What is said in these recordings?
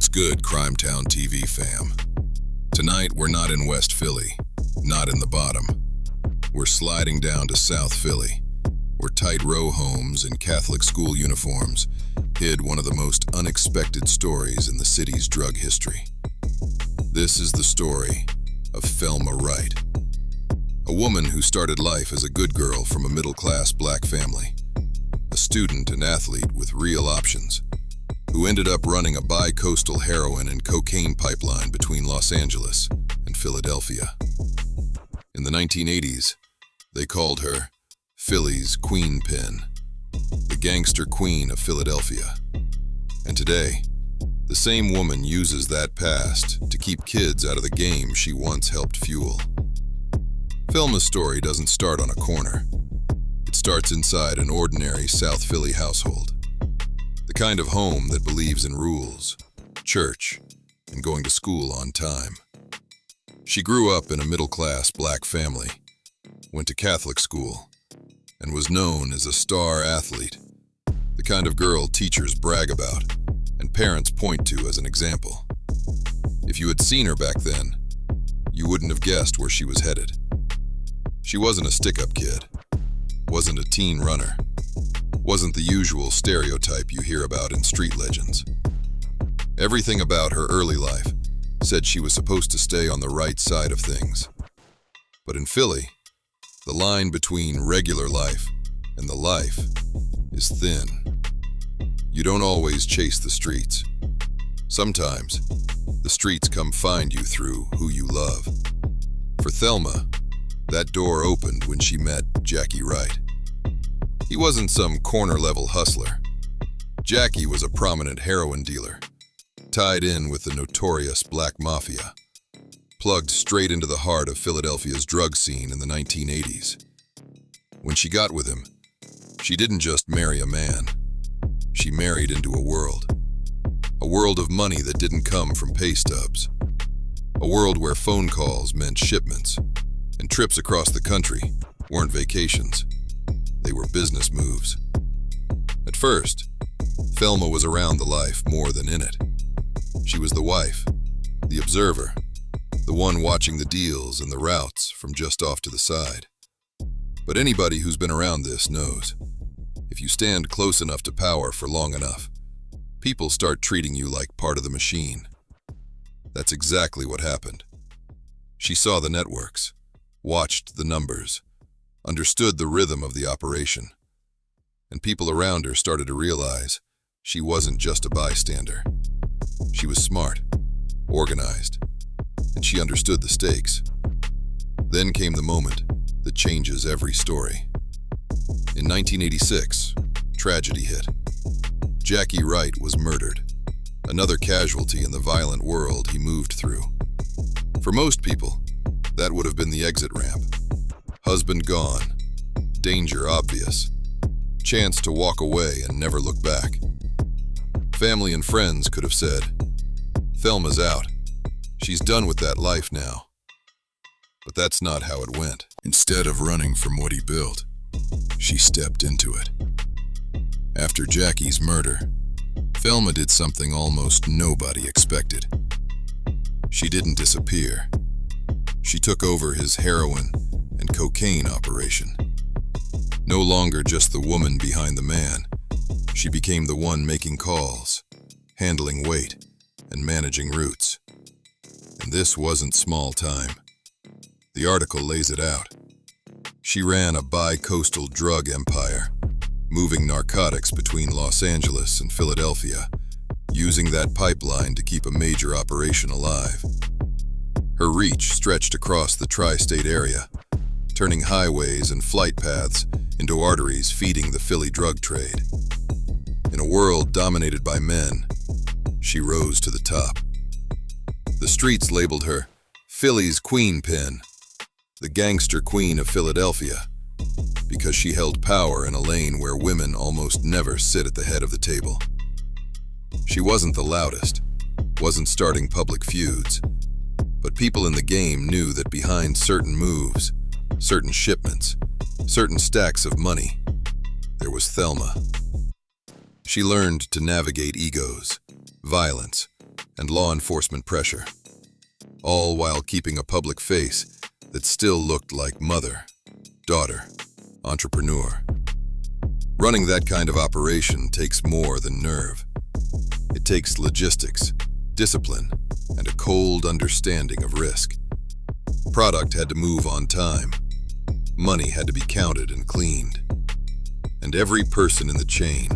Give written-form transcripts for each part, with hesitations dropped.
What's good, Crimetown TV fam? Tonight, we're not in West Philly, not in the bottom. We're sliding down to South Philly, where tight row homes and Catholic school uniforms hid one of the most unexpected stories in the city's drug history. This is the story of Thelma Wright, a woman who started life as a good girl from a middle-class black family, a student and athlete with real options, who ended up running a bi-coastal heroin and cocaine pipeline between Los Angeles and Philadelphia. In the 1980s, they called her Philly's Queenpin, the Gangster Queen of Philadelphia. And today, the same woman uses that past to keep kids out of the game she once helped fuel. Thelma's story doesn't start on a corner. It starts inside an ordinary South Philly household. The kind of home that believes in rules, church, and going to school on time. She grew up in a middle-class black family, went to Catholic school, and was known as a star athlete, the kind of girl teachers brag about and parents point to as an example. If you had seen her back then, you wouldn't have guessed where she was headed. She wasn't a stick-up kid, wasn't a teen runner, wasn't the usual stereotype you hear about in street legends. Everything about her early life said she was supposed to stay on the right side of things. But in Philly, the line between regular life and the life is thin. You don't always chase the streets. Sometimes, the streets come find you through who you love. For Thelma, that door opened when she met Jackie Wright. He wasn't some corner-level hustler. Jackie was a prominent heroin dealer, tied in with the notorious Black Mafia, plugged straight into the heart of Philadelphia's drug scene in the 1980s. When she got with him, she didn't just marry a man. She married into a world of money that didn't come from pay stubs, a world where phone calls meant shipments, and trips across the country weren't vacations. They were business moves. At first, Thelma was around the life more than in it. She was the wife, the observer, the one watching the deals and the routes from just off to the side. But anybody who's been around this knows, if you stand close enough to power for long enough, people start treating you like part of the machine. That's exactly what happened. She saw the networks, watched the numbers, understood the rhythm of the operation, and people around her started to realize she wasn't just a bystander. She was smart, organized, and she understood the stakes. Then came the moment that changes every story. In 1986, tragedy hit. Jackie Wright was murdered, another casualty in the violent world he moved through. For most people, that would have been the exit ramp. Husband gone, danger obvious, chance to walk away and never look back. Family and friends could have said, "Thelma's out. She's done with that life now." But that's not how it went. Instead of running from what he built, she stepped into it. After Jackie's murder, Thelma did something almost nobody expected. She didn't disappear. She took over his heroin and cocaine operation. No longer just the woman behind the man, she became the one making calls, handling weight, and managing routes. And this wasn't small time. The article lays it out. She ran a bi-coastal drug empire, moving narcotics between Los Angeles and Philadelphia, using that pipeline to keep a major operation alive. Her reach stretched across the tri-state area, turning highways and flight paths into arteries feeding the Philly drug trade. In a world dominated by men, she rose to the top. The streets labeled her Philly's Queenpin, the Gangster Queen of Philadelphia, because she held power in a lane where women almost never sit at the head of the table. She wasn't the loudest, wasn't starting public feuds, but people in the game knew that behind certain moves, certain shipments, certain stacks of money, there was Thelma. She learned to navigate egos, violence, and law enforcement pressure, all while keeping a public face that still looked like mother, daughter, entrepreneur. Running that kind of operation takes more than nerve. It takes logistics, discipline, and a cold understanding of risk. Product had to move on time. Money had to be counted and cleaned. And every person in the chain,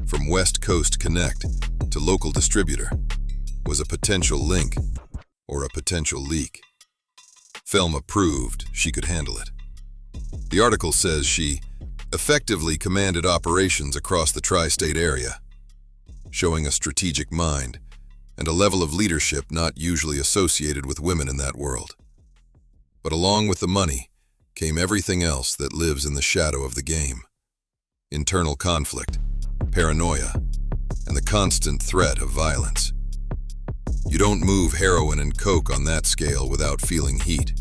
from West Coast Connect to local distributor, was a potential link or a potential leak. Thelma proved she could handle it. The article says she effectively commanded operations across the tri-state area, showing a strategic mind and a level of leadership not usually associated with women in that world. But along with the money came everything else that lives in the shadow of the game. Internal conflict, paranoia, and the constant threat of violence. You don't move heroin and coke on that scale without feeling heat.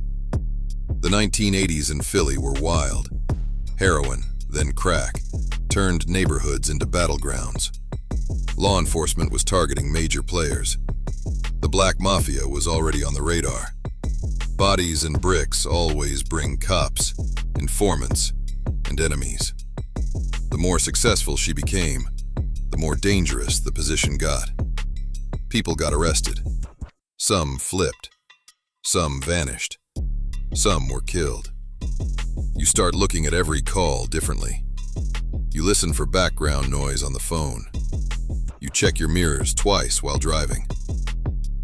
The 1980s in Philly were wild. Heroin, then crack, turned neighborhoods into battlegrounds. Law enforcement was targeting major players. The Black Mafia was already on the radar. Bodies and bricks always bring cops, informants, and enemies. The more successful she became, the more dangerous the position got. People got arrested. Some flipped. Some vanished. Some were killed. You start looking at every call differently. You listen for background noise on the phone. You check your mirrors twice while driving.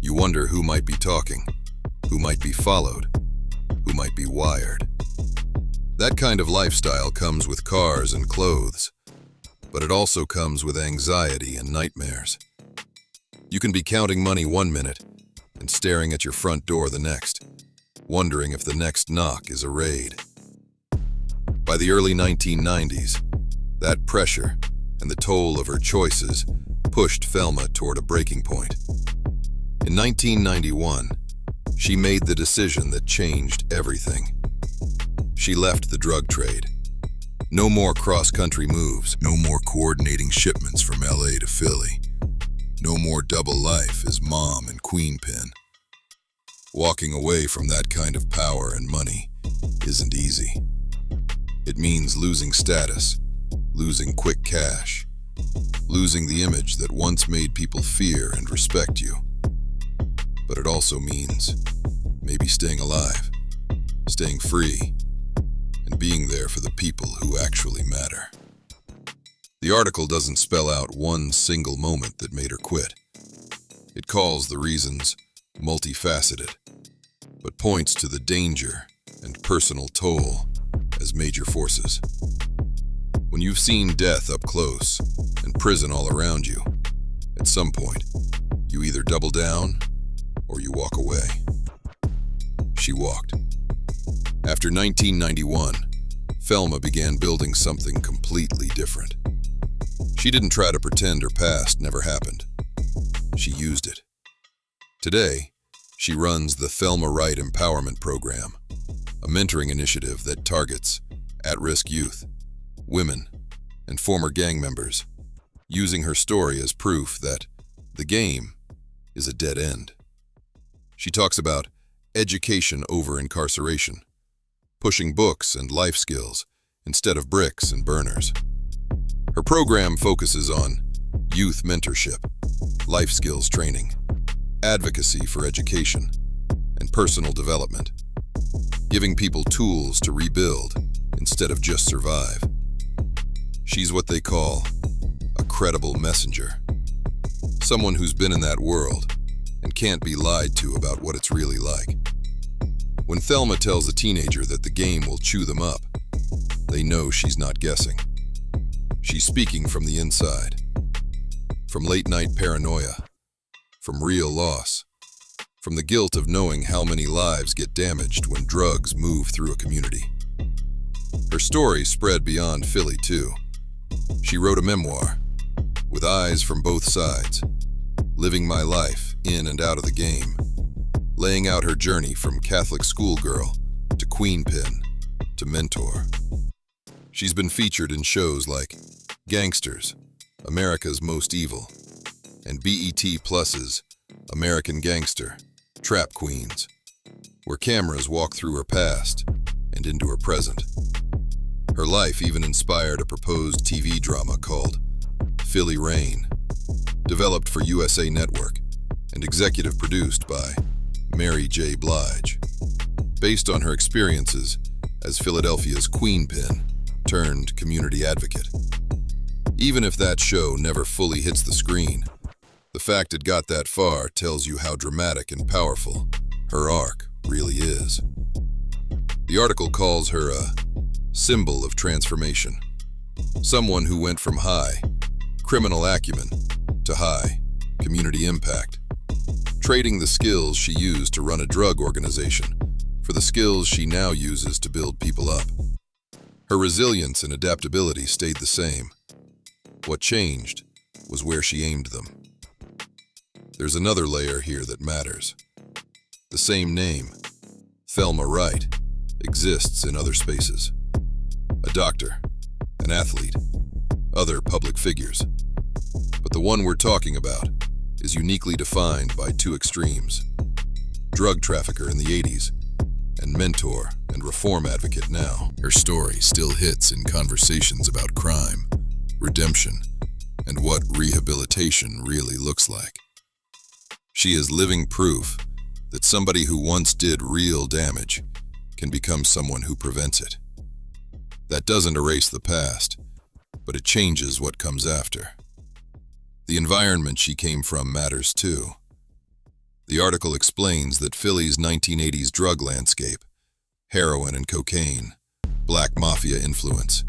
You wonder who might be talking, who might be followed, who might be wired. That kind of lifestyle comes with cars and clothes, but it also comes with anxiety and nightmares. You can be counting money one minute and staring at your front door the next, wondering if the next knock is a raid. By the early 1990s, that pressure and the toll of her choices pushed Thelma toward a breaking point. In 1991, she made the decision that changed everything. She left the drug trade. No more cross-country moves, no more coordinating shipments from LA to Philly. No more double life as mom and Queenpin. Walking away from that kind of power and money isn't easy. It means losing status, losing quick cash, losing the image that once made people fear and respect you. But it also means maybe staying alive, staying free, and being there for the people who actually matter. The article doesn't spell out one single moment that made her quit. It calls the reasons multifaceted, but points to the danger and personal toll as major forces. When you've seen death up close and prison all around you, at some point, you either double down or you walk away. She walked. After 1991, Thelma began building something completely different. She didn't try to pretend her past never happened. She used it. Today, she runs the Thelma Wright Empowerment Program, a mentoring initiative that targets at-risk youth, women, and former gang members, using her story as proof that the game is a dead end. She talks about education over incarceration, pushing books and life skills instead of bricks and burners. Her program focuses on youth mentorship, life skills training, advocacy for education, and personal development, giving people tools to rebuild instead of just survive. She's what they call a credible messenger, someone who's been in that world and can't be lied to about what it's really like. When Thelma tells a teenager that the game will chew them up, they know she's not guessing. She's speaking from the inside, from late-night paranoia, from real loss, from the guilt of knowing how many lives get damaged when drugs move through a community. Her story spread beyond Philly, too. She wrote a memoir, with eyes from both sides, living my life in and out of the game, laying out her journey from Catholic schoolgirl to Queenpin to mentor. She's been featured in shows like Gangsters, America's Most Evil, and BET Plus's American Gangster, Trap Queens, where cameras walk through her past and into her present. Her life even inspired a proposed TV drama called Philly Reign, developed for USA Network and executive produced by Mary J. Blige, based on her experiences as Philadelphia's Queenpin turned community advocate. Even if that show never fully hits the screen, the fact it got that far tells you how dramatic and powerful her arc really is. The article calls her a symbol of transformation, someone who went from high criminal acumen to high community impact, trading the skills she used to run a drug organization for the skills she now uses to build people up. Her resilience and adaptability stayed the same. What changed was where she aimed them. There's another layer here that matters. The same name, Thelma Wright, exists in other spaces. A doctor, an athlete, other public figures. But the one we're talking about is uniquely defined by two extremes: drug trafficker in the 80s and mentor and reform advocate now. Her story still hits in conversations about crime, redemption, and what rehabilitation really looks like. She is living proof that somebody who once did real damage can become someone who prevents it. That doesn't erase the past, but it changes what comes after. The environment she came from matters too. The article explains that Philly's 1980s drug landscape, heroin and cocaine, Black Mafia influence,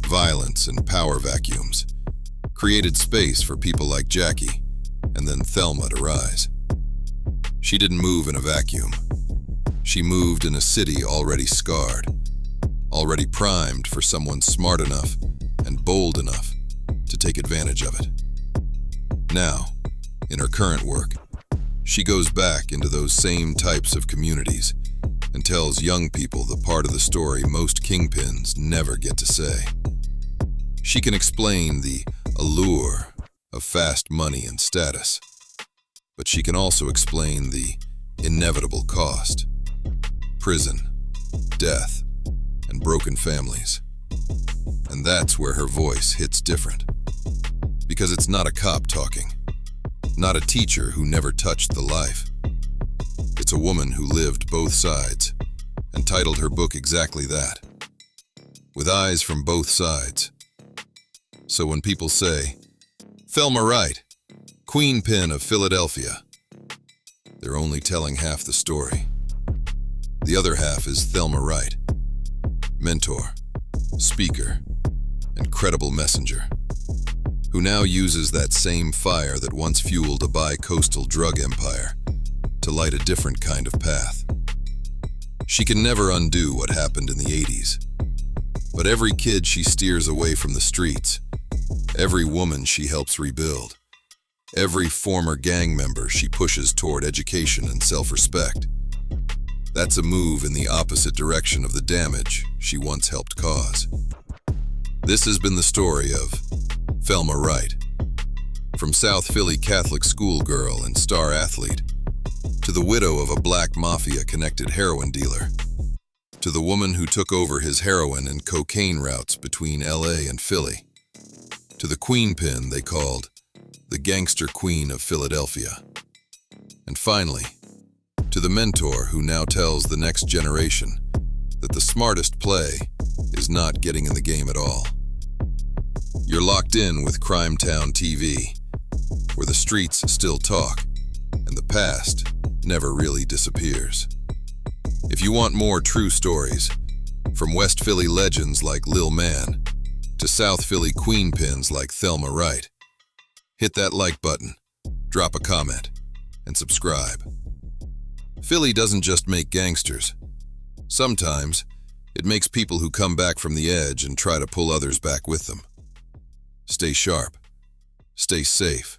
violence and power vacuums, created space for people like Jackie and then Thelma to rise. She didn't move in a vacuum. She moved in a city already scarred, already primed for someone smart enough and bold enough to take advantage of it. Now, in her current work, she goes back into those same types of communities and tells young people the part of the story most kingpins never get to say. She can explain the allure of fast money and status, but she can also explain the inevitable cost: prison, death, and broken families. And that's where her voice hits different. Because it's not a cop talking, not a teacher who never touched the life. It's a woman who lived both sides and titled her book exactly that, with eyes from both sides. So when people say, Thelma Wright, Queenpin of Philadelphia, they're only telling half the story. The other half is Thelma Wright, mentor, speaker, and credible messenger, who now uses that same fire that once fueled a bi-coastal drug empire to light a different kind of path. She can never undo what happened in the 80s, but every kid she steers away from the streets, every woman she helps rebuild, every former gang member she pushes toward education and self-respect, that's a move in the opposite direction of the damage she once helped cause. This has been the story of Thelma Wright, from South Philly Catholic schoolgirl and star athlete, to the widow of a Black Mafia-connected heroin dealer, to the woman who took over his heroin and cocaine routes between LA and Philly, to the Queenpin they called the Gangster Queen of Philadelphia, and finally, to the mentor who now tells the next generation that the smartest play is not getting in the game at all. You're locked in with Crime Town TV, where the streets still talk and the past never really disappears. If you want more true stories, from West Philly legends like Lil Man to South Philly Queenpins like Thelma Wright, hit that like button, drop a comment, and subscribe. Philly doesn't just make gangsters. Sometimes, it makes people who come back from the edge and try to pull others back with them. Stay sharp. Stay safe.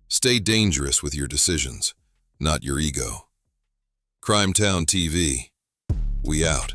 Stay dangerous with your decisions, not your ego. Crime Town TV, we out.